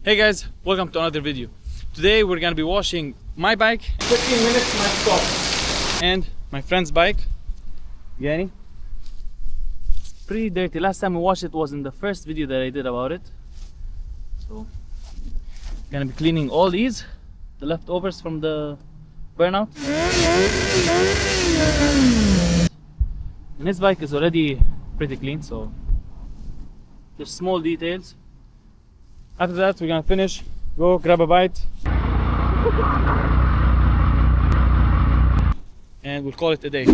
Hey guys, welcome to another video. Today we're gonna be washing my bike, 15 minutes my stop, and my friend's bike, Yanni. It's pretty dirty. Last time we washed it was in the first video that I did about it. So, gonna be cleaning all these, the leftovers from the burnout. And his bike is already pretty clean, so just small details. After that, we're gonna finish, go grab a bite, and we'll call it a day.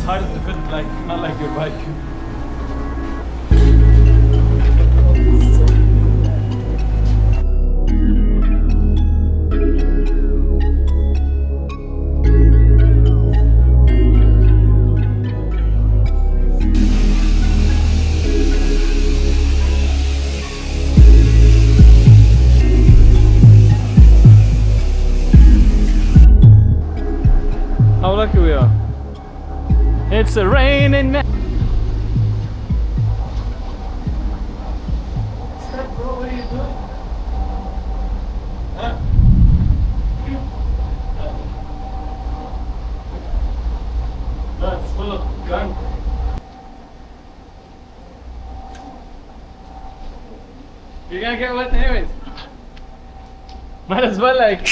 Hard to fit, like not like your bike. How lucky we are. It's a raining night. Stop, bro, what are you doing? Huh? That's full of gunk. You're gonna get wet anyways. Might as well like.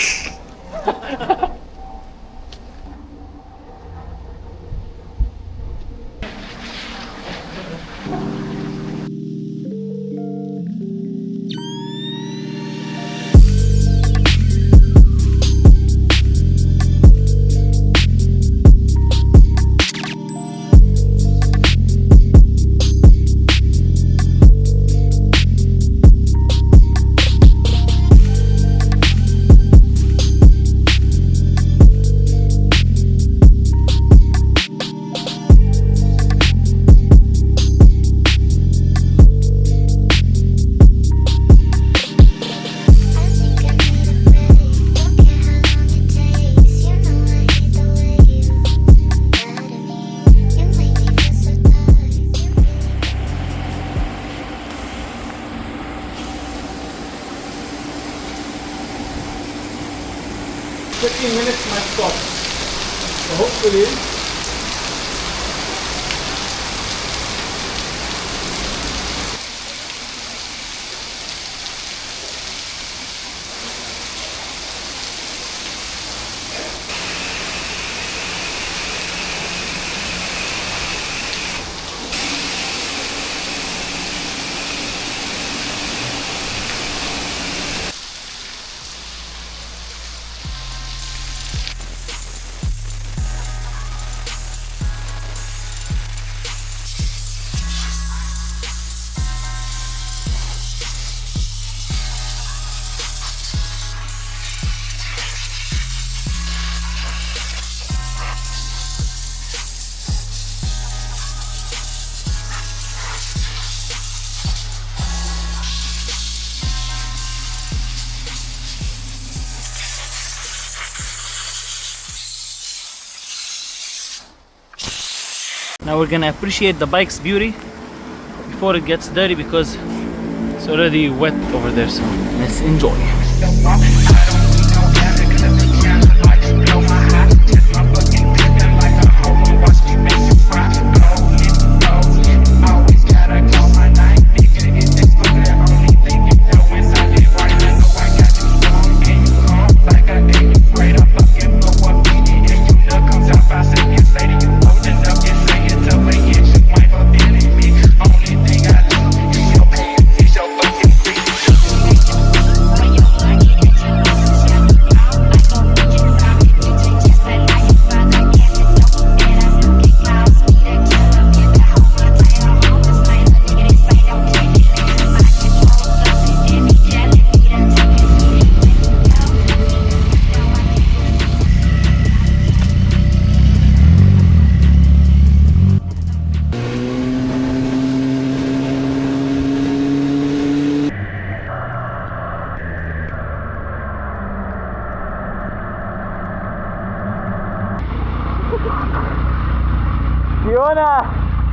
Minutes my stop. So hopefully Now we're gonna appreciate the bike's beauty before it gets dirty because it's already wet over there, so let's enjoy.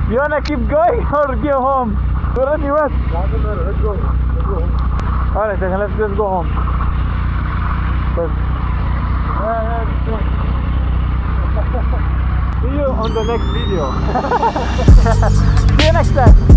Do you wanna keep going or go home? We're already wet. Let's go home. Alright, then let's just go home. See you on the next video. See you next time.